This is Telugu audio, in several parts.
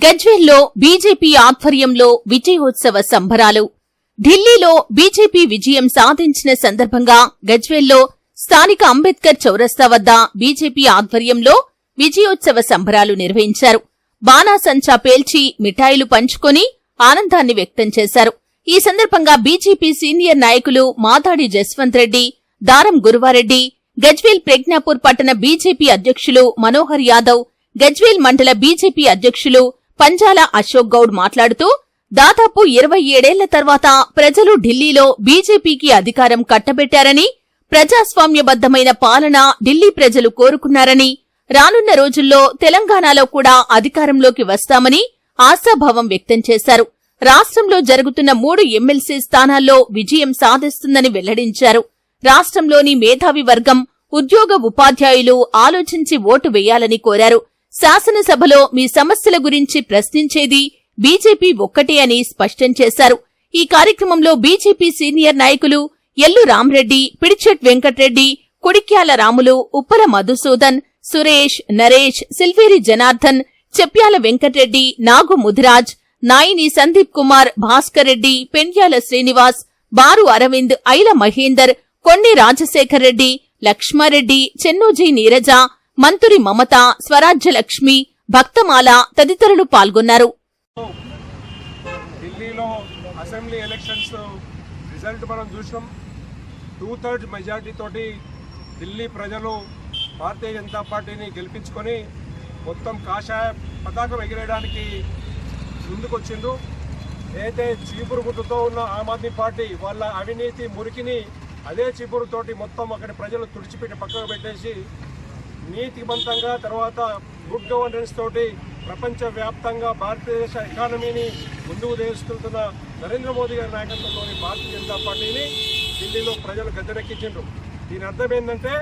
గజ్వేల్లో బీజేపీ ఆధ్వర్యంలో విజయోత్సవ సంబరాలు. ఢిల్లీలో బీజేపీ విజయం సాధించిన సందర్భంగా గజ్వేల్లో స్థానిక అంబేద్కర్ చౌరస్తా వద్ద బీజేపీ ఆధ్వర్యంలో విజయోత్సవ సంబరాలు నిర్వహించారు. బాణాసంచా పేల్చి మిఠాయిలు పంచుకొని ఆనందాన్ని వ్యక్తం చేశారు. ఈ సందర్భంగా బీజేపీ సీనియర్ నాయకులు మాదాడి జస్వంత్ రెడ్డి, దారం గురువారెడ్డి, గజ్వేల్ ప్రజ్ఞాపూర్ పట్టణ బీజేపీ అధ్యక్షులు మనోహర్ యాదవ్, గజ్వేల్ మండల బీజేపీ అధ్యక్షులు పంజాల అశోక్ గౌడ్ మాట్లాడుతూ దాదాపు 27 తర్వాత ప్రజలు ఢిల్లీలో బీజేపీకి అధికారం కట్టబెట్టారని, ప్రజాస్వామ్యబద్దమైన పాలన ఢిల్లీ ప్రజలు కోరుకున్నారని, రానున్న రోజుల్లో తెలంగాణలో కూడా అధికారంలోకి వస్తామని ఆశాభావం వ్యక్తం చేశారు. రాష్ట్రంలో జరుగుతున్న 3 ఎమ్మెల్సీ స్థానాల్లో విజయం సాధిస్తుందని వెల్లడించారు. రాష్ట్రంలోని మేధావి వర్గం, ఉద్యోగ ఉపాధ్యాయులు ఆలోచించి ఓటు వేయాలని కోరారు. శాసనసభలో మీ సమస్యల గురించి ప్రశ్నించేది బీజేపీ ఒక్కటే అని స్పష్టం చేశారు. ఈ కార్యక్రమంలో బీజేపీ సీనియర్ నాయకులు ఎల్లు రామ్రెడ్డి, పిడిచెట్ వెంకట్రెడ్డి, కుడిక్యాల రాములు, ఉప్పల మధుసూదన్, సురేష్, నరేష్, సిల్వేరి జనార్దన్, చెప్యాల వెంకట్రెడ్డి, నాగు ముదిరాజ్, నాయిని సందీప్ కుమార్, భాస్కర్ రెడ్డి, పెండ్యాల శ్రీనివాస్, బారు అరవింద్, ఐల మహేందర్, కొన్ని రాజశేఖర్ రెడ్డి, లక్ష్మారెడ్డి, చెన్నూజీ నీరజ, మంతురి మమత, స్వరాజ్యలక్ష్మి, భక్తమాల తదితరులు పాల్గొన్నారు. ఢిల్లీలో అసెంబ్లీ ఎలక్షన్స్ రిజల్ట్ మనం చూసాం. 2/3 మెజార్టీ తోటి ఢిల్లీ ప్రజలు భారతీయ జనతా పార్టీని గెలిపించుకొని మొత్తం కాషాయ పతాకం ఎగిరేయడానికి ముందుకొచ్చిండు. ఏదైతే చీపురు గుర్తుతో ఉన్న ఆమ్ ఆద్మీ పార్టీ వాళ్ళ అవినీతి మురికిని అదే చీపురుతోటి మొత్తం అక్కడ ప్రజలు తుడిచిపెట్టి పక్కకు పెట్టేసి నీతివంతంగా తర్వాత గుడ్ గవర్నెన్స్ తోటి ప్రపంచవ్యాప్తంగా భారతదేశ ఎకానమీని ముందుకు తీసుకెళ్తున్న నరేంద్ర మోదీ గారి నాయకత్వంలోని భారతీయ జనతా పార్టీని ఢిల్లీలో ప్రజలు గద్దెనెక్కించిండ్రు. దీని అర్థం ఏంటంటే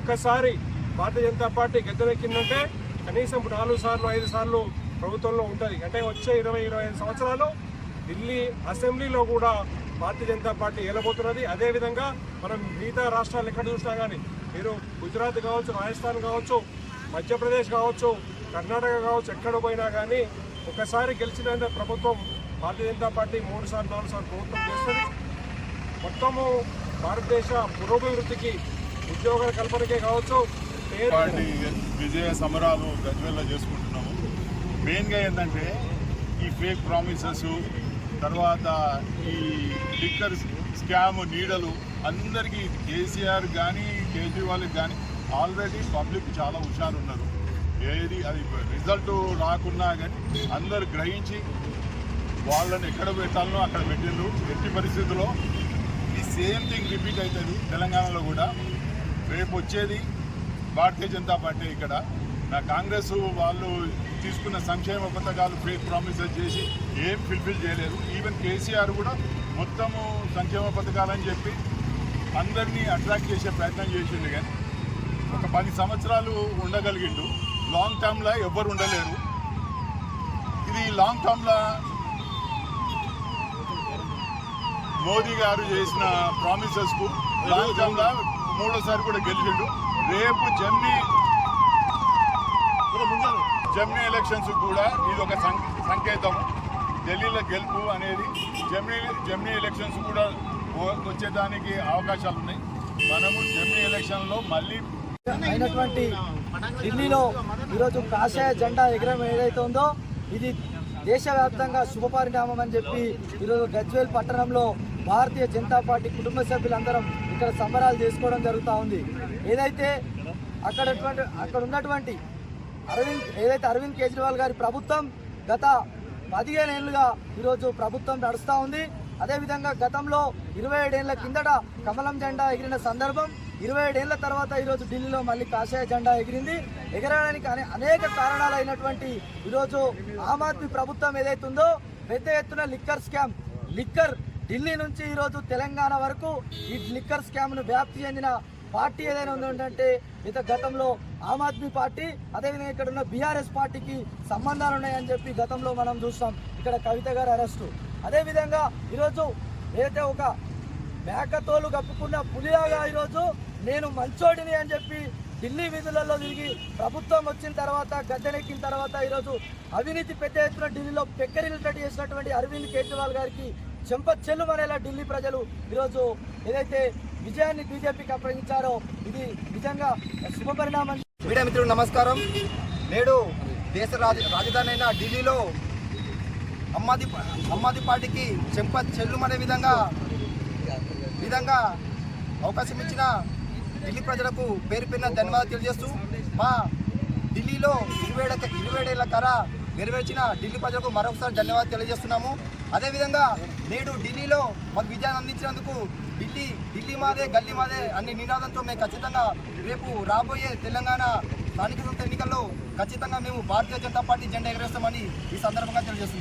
ఒక్కసారి భారతీయ జనతా పార్టీ గద్దెనెక్కిందంటే కనీసం 4 సార్లు 5 సార్లు ప్రభుత్వంలో ఉంటుంది. అంటే వచ్చే 20-25 సంవత్సరాలు ఢిల్లీ అసెంబ్లీలో కూడా భారతీయ జనతా పార్టీ ఏలబోతున్నది. అదేవిధంగా మనం మిగతా రాష్ట్రాలు ఎక్కడ చూసినా కానీ మీరు గుజరాత్ కావచ్చు, రాజస్థాన్ కావచ్చు, మధ్యప్రదేశ్ కావచ్చు, కర్ణాటక కావచ్చు, ఎక్కడ పోయినా కానీ ఒకసారి గెలిచిన ప్రభుత్వం భారతీయ జనతా పార్టీ 3 సార్లు 4 సార్లు ప్రభుత్వం చేస్తుంది. మొత్తము భారతదేశ పురోభివృద్ధికి, ఉద్యోగాల కల్పనకే కావచ్చు. పార్టీ విజయ సమరాలు గజ్వేల్లో చేసుకుంటున్నాము. మెయిన్గా ఏంటంటే ఈ ఫేక్ ప్రామిసెస్, తర్వాత ఈ లిక్కర్ స్కామ్ నీడలు అందరికీ కేసీఆర్ కానీ కేజ్రీవాల్కి కానీ ఆల్రెడీ పబ్లిక్ చాలా హుషారున్నారు. ఏది అది రిజల్ట్ రాకున్నా కానీ అందరు గ్రహించి వాళ్ళని ఎక్కడ పెట్టాలనో అక్కడ పెట్టిండ్రు. ఎట్టి పరిస్థితుల్లో ఈ సేమ్ థింగ్ రిపీట్ అవుతుంది తెలంగాణలో కూడా. రేపు వచ్చేది భారతీయ జనతా పార్టీ. ఇక్కడ నా కాంగ్రెస్ వాళ్ళు తీసుకున్న సంక్షేమ పథకాలు ఫేక్ ప్రామిసెస్ చేసి ఏం ఫుల్ఫిల్ చేయలేదు. ఈవెన్ కేసీఆర్ కూడా మొత్తము సంక్షేమ పథకాలని చెప్పి అందరినీ అట్రాక్ట్ చేసే ప్రయత్నం చేసిండు. కానీ ఒక 10 సంవత్సరాలు ఉండగలిగిండు. లాంగ్ టర్మ్లో ఎవ్వరు ఉండలేరు. ఇది లాంగ్ టర్మ్లో మోదీ గారు చేసిన ప్రామిసెస్కు లాంగ్ టర్మ్లో 3వ సారి కూడా గెలిచిండు. రేపు జమ్నీ ఎలక్షన్స్ కూడా ఇది ఒక సంకేతం. ఢిల్లీలో గెలుపు అనేది జమ్నీ ఎలక్షన్స్ కూడా వచ్చేదానికి అవకాశాలు ఉన్నాయి. మనము జమ్నీ ఎలక్షన్లో మళ్ళీ అయినటువంటి ఢిల్లీలో ఈరోజు కాషాయ జెండా ఎగరం ఏదైతే ఉందో ఇది దేశవ్యాప్తంగా శుభపరిణామం అని చెప్పి ఈరోజు గజ్వేల్ పట్టణంలో భారతీయ జనతా పార్టీ కుటుంబ సభ్యులందరం ఇక్కడ సంబరాలు చేసుకోవడం జరుగుతూ ఉంది. ఏదైతే అక్కడ ఉన్నటువంటి అరవింద్ కేజ్రీవాల్ గారి ప్రభుత్వం గత 15 ఏళ్లుగా ఈరోజు ప్రభుత్వం నడుస్తూ ఉంది. అదేవిధంగా గతంలో 27 ఏళ్ల కిందట కమలం జెండా ఎగిరిన సందర్భం, 27 ఏళ్ల తర్వాత ఈరోజు ఢిల్లీలో మళ్ళీ కాషాయ జెండా ఎగిరింది. ఎగరడానికి అనేక కారణాలు అయినటువంటి ఈరోజు ఆమ్ ఆద్మీ ప్రభుత్వం ఏదైతే ఉందో పెద్ద ఎత్తున లిక్కర్ ఢిల్లీ నుంచి ఈరోజు తెలంగాణ వరకు ఈ లిక్కర్ స్కామ్ను వ్యాప్తి చెందిన పార్టీ ఏదైనా ఉందంటే గతంలో ఆమ్ ఆద్మీ పార్టీ, అదేవిధంగా ఇక్కడ ఉన్న బీఆర్ఎస్ పార్టీకి సంబంధాలు ఉన్నాయని చెప్పి గతంలో మనం చూస్తాం. ఇక్కడ కవిత గారి అరెస్టు, అదేవిధంగా ఈరోజు ఏదైతే ఒక మేకతోలు కప్పుకున్న పులిలాగా ఈరోజు నేను మంచోడిని అని చెప్పి ఢిల్లీ వీధులలో తిరిగి ప్రభుత్వం వచ్చిన తర్వాత గద్దెనెక్కిన తర్వాత ఈరోజు అవినీతి పెద్ద ఎత్తున ఢిల్లీలో పెక్కరిల్లినట్టు చేసినటువంటి అరవింద్ కేజ్రీవాల్ గారికి చెంప చెల్లుమనేలా ఢిల్లీ ప్రజలు ఈరోజు ఏదైతే విజయాన్ని బీజేపీకి అప్పగించారో ఇది నిజంగా శుభపరిణామం. మీడియా మిత్రులు నమస్కారం. నేడు దేశ రాజధాని అయిన ఢిల్లీలో అమ్మాది పార్టీకి చెంప చెల్లుమనే విధంగా అవకాశం ఇచ్చిన ఢిల్లీ ప్రజలకు పేరు పేరున ధన్యవాదాలు తెలియజేస్తూ మా ఢిల్లీలో 27 ఏళ్ల కర నెరవేర్చిన ఢిల్లీ ప్రజలకు మరొకసారి ధన్యవాదాలు తెలియజేస్తున్నాము. అదేవిధంగా నేడు ఢిల్లీలో మాకు విజయాన్ని అందించినందుకు ఢిల్లీ మాదే గల్లీ మాదే అనే నినాదంతో మేము ఖచ్చితంగా రేపు రాబోయే తెలంగాణ స్థానిక సంస్థ ఎన్నికల్లో ఖచ్చితంగా మేము భారతీయ జనతా పార్టీ జెండా ఎగరేస్తామని ఈ సందర్భంగా తెలియజేస్తున్నాం.